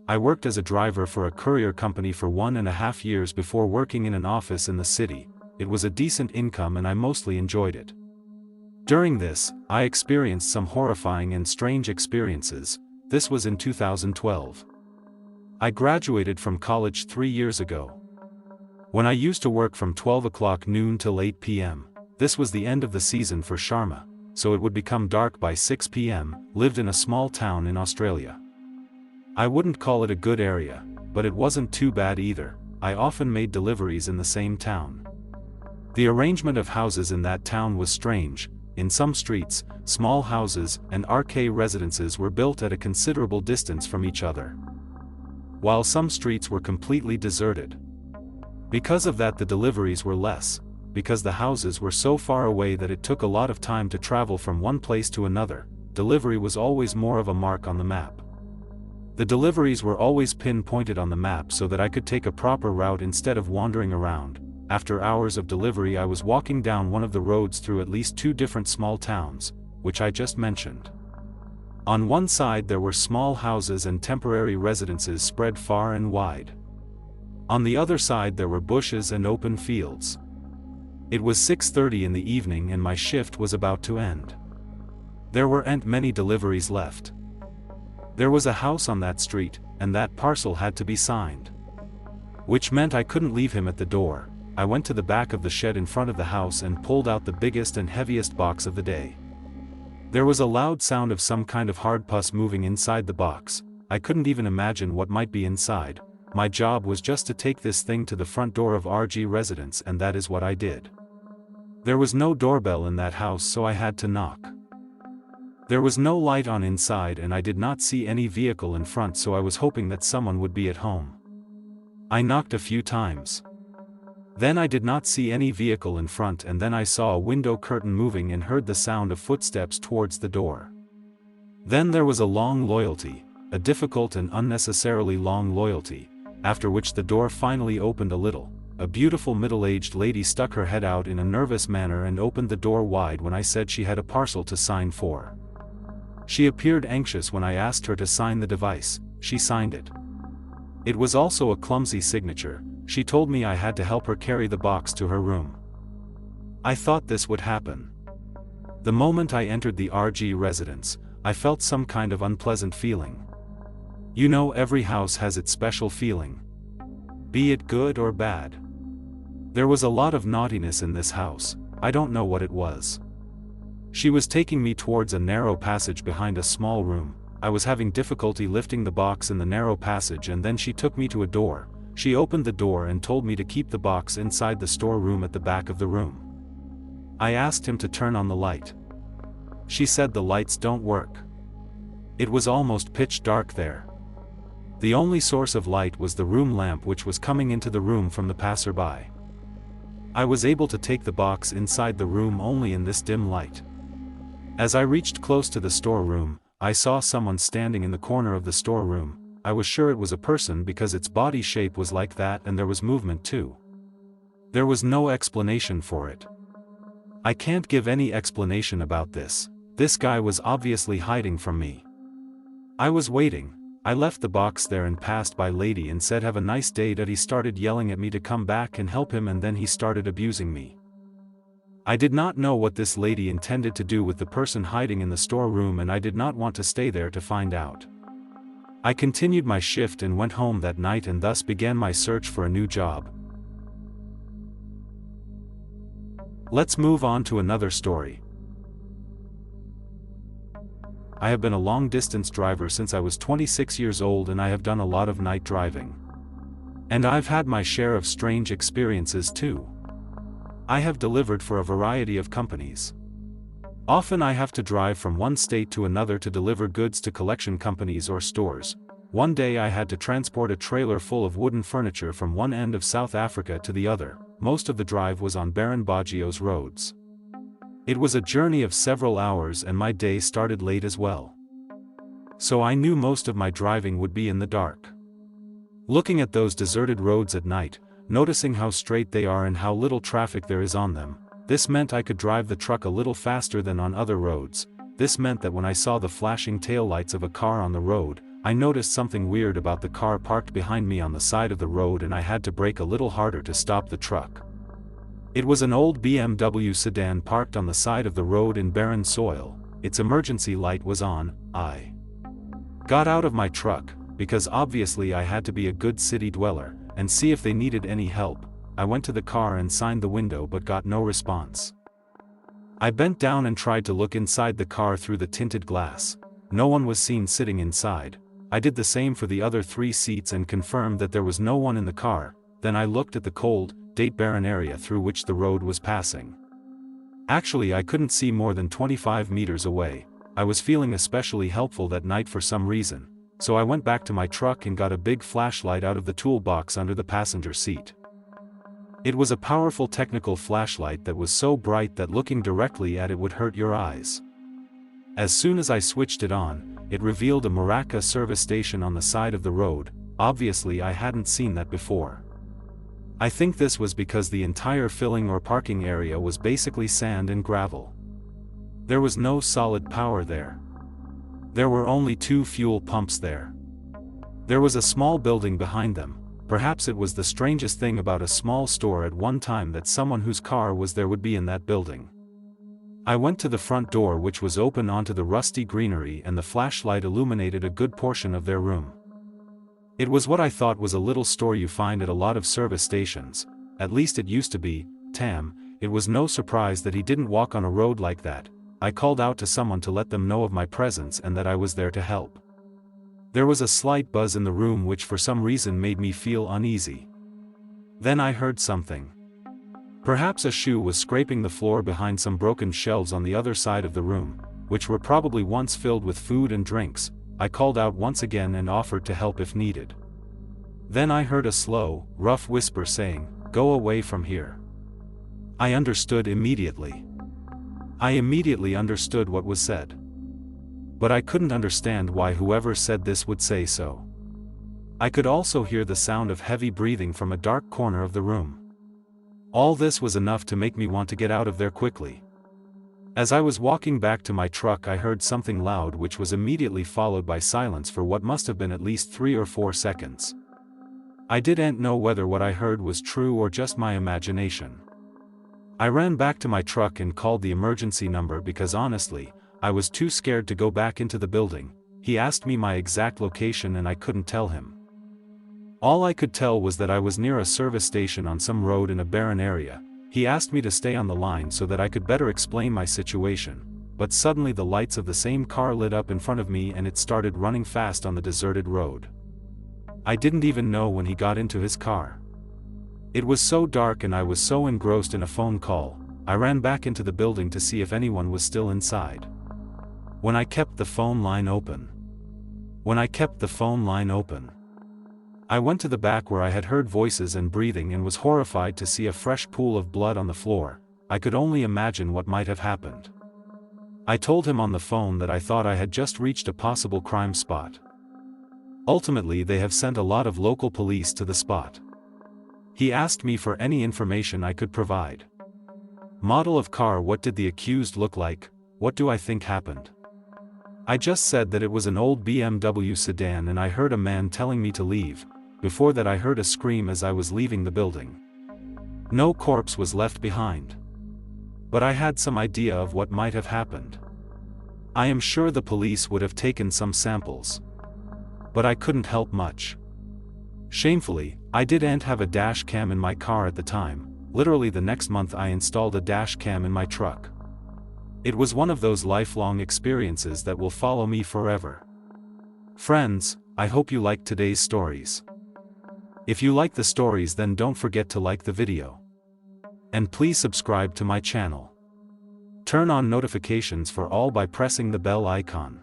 I worked as a driver for a courier company for 1.5 years before working in an office in the city. It was a decent income and I mostly enjoyed it. During this, I experienced some horrifying and strange experiences. This was in 2012. I graduated from college 3 years ago. When I used to work from 12 o'clock noon till 8 p.m., this was the end of the season for Sharma, so it would become dark by 6 p.m., lived in a small town in Australia. I wouldn't call it a good area, but it wasn't too bad either. I often made deliveries in the same town. The arrangement of houses in that town was strange. In some streets, small houses and RK residences were built at a considerable distance from each other, while some streets were completely deserted. Because of that, the deliveries were less, because the houses were so far away that it took a lot of time to travel from one place to another. Delivery was always more of a mark on the map. The deliveries were always pinpointed on the map so that I could take a proper route instead of wandering around. After hours of delivery, I was walking down one of the roads through at least 2 different small towns, which I just mentioned. On one side there were small houses and temporary residences spread far and wide. On the other side there were bushes and open fields. It was 6:30 in the evening and my shift was about to end. There weren't many deliveries left. There was a house on that street, and that parcel had to be signed, which meant I couldn't leave him at the door. I went to the back of the shed in front of the house and pulled out the biggest and heaviest box of the day. There was a loud sound of some kind of hard pus moving inside the box. I couldn't even imagine what might be inside. My job was just to take this thing to the front door of RG residence, and that is what I did. There was no doorbell in that house, so I had to knock. There was no light on inside and I did not see any vehicle in front, so I was hoping that someone would be at home. I knocked a few times. Then I did not see any vehicle in front, and then I saw a window curtain moving and heard the sound of footsteps towards the door. Then there was a long loyalty, a difficult and unnecessarily long loyalty, after which the door finally opened a little. A beautiful middle-aged lady stuck her head out in a nervous manner and opened the door wide when I said she had a parcel to sign for. She appeared anxious when I asked her to sign the device. She signed it. It was also a clumsy signature. She told me I had to help her carry the box to her room. I thought this would happen. The moment I entered the RG residence, I felt some kind of unpleasant feeling. You know, every house has its special feeling, be it good or bad. There was a lot of naughtiness in this house. I don't know what it was. She was taking me towards a narrow passage behind a small room. I was having difficulty lifting the box in the narrow passage, and then she took me to a door. She opened the door and told me to keep the box inside the storeroom at the back of the room. I asked him to turn on the light. She said the lights don't work. It was almost pitch dark there. The only source of light was the room lamp, which was coming into the room from the passerby. I was able to take the box inside the room only in this dim light. As I reached close to the storeroom, I saw someone standing in the corner of the storeroom. I was sure it was a person because its body shape was like that, and there was movement too. There was no explanation for it. I can't give any explanation about this. This guy was obviously hiding from me. I was waiting. I left the box there and passed by lady and said have a nice day. That he started yelling at me to come back and help him, and then he started abusing me. I did not know what this lady intended to do with the person hiding in the storeroom, and I did not want to stay there to find out. I continued my shift and went home that night, and thus began my search for a new job. Let's move on to another story. I have been a long-distance driver since I was 26 years old, and I have done a lot of night driving. And I've had my share of strange experiences too. I have delivered for a variety of companies. Often I have to drive from one state to another to deliver goods to collection companies or stores. One day I had to transport a trailer full of wooden furniture from one end of South Africa to the other. Most of the drive was on barren Bagios roads. It was a journey of several hours, and my day started late as well. So I knew most of my driving would be in the dark. Looking at those deserted roads at night, noticing how straight they are and how little traffic there is on them, this meant I could drive the truck a little faster than on other roads. This meant that when I saw the flashing taillights of a car on the road, I noticed something weird about the car parked behind me on the side of the road, and I had to brake a little harder to stop the truck. It was an old BMW sedan parked on the side of the road in barren soil. Its emergency light was on. I got out of my truck, because obviously I had to be a good city dweller, and see if they needed any help. I went to the car and signed the window but got no response. I bent down and tried to look inside the car through the tinted glass. No one was seen sitting inside. I did the same for the other 3 seats and confirmed that there was no one in the car. Then I looked at the cold, barren area through which the road was passing. Actually, I couldn't see more than 25 meters away. I was feeling especially helpful that night for some reason, so I went back to my truck and got a big flashlight out of the toolbox under the passenger seat. It was a powerful technical flashlight that was so bright that looking directly at it would hurt your eyes. As soon as I switched it on, it revealed a Maraca service station on the side of the road. Obviously I hadn't seen that before. I think this was because the entire filling or parking area was basically sand and gravel. There was no solid power there. There were only 2 fuel pumps there. There was a small building behind them. Perhaps it was the strangest thing about a small store at one time that someone whose car was there would be in that building. I went to the front door, which was open onto the rusty greenery, and the flashlight illuminated a good portion of their room. It was what I thought was a little store you find at a lot of service stations. At least it used to be. It was no surprise that he didn't walk on a road like that. I called out to someone to let them know of my presence and that I was there to help. There was a slight buzz in the room which for some reason made me feel uneasy. Then I heard something. Perhaps a shoe was scraping the floor behind some broken shelves on the other side of the room, which were probably once filled with food and drinks. I called out once again and offered to help if needed. Then I heard a slow, rough whisper saying, "Go away from here." I understood immediately. I immediately understood what was said. But I couldn't understand why whoever said this would say so. I could also hear the sound of heavy breathing from a dark corner of the room. All this was enough to make me want to get out of there quickly. As I was walking back to my truck, I heard something loud, which was immediately followed by silence for what must have been at least 3 or 4 seconds. I didn't know whether what I heard was true or just my imagination. I ran back to my truck and called the emergency number because honestly, I was too scared to go back into the building. He asked me my exact location and I couldn't tell him. All I could tell was that I was near a service station on some road in a barren area. He asked me to stay on the line so that I could better explain my situation, but suddenly the lights of the same car lit up in front of me and it started running fast on the deserted road. I didn't even know when he got into his car. It was so dark and I was so engrossed in a phone call. I ran back into the building to see if anyone was still inside. When I kept the phone line open. I went to the back where I had heard voices and breathing and was horrified to see a fresh pool of blood on the floor. I could only imagine what might have happened. I told him on the phone that I thought I had just reached a possible crime spot. Ultimately, they have sent a lot of local police to the spot. He asked me for any information I could provide. Model of car, what did the accused look like, what do I think happened? I just said that it was an old BMW sedan and I heard a man telling me to leave. Before that I heard a scream as I was leaving the building. No corpse was left behind. But I had some idea of what might have happened. I am sure the police would have taken some samples. But I couldn't help much. Shamefully, I didn't have a dash cam in my car at the time. Literally the next month I installed a dash cam in my truck. It was one of those lifelong experiences that will follow me forever. Friends, I hope you liked today's stories. If you like the stories, then don't forget to like the video. And please subscribe to my channel. Turn on notifications for all by pressing the bell icon.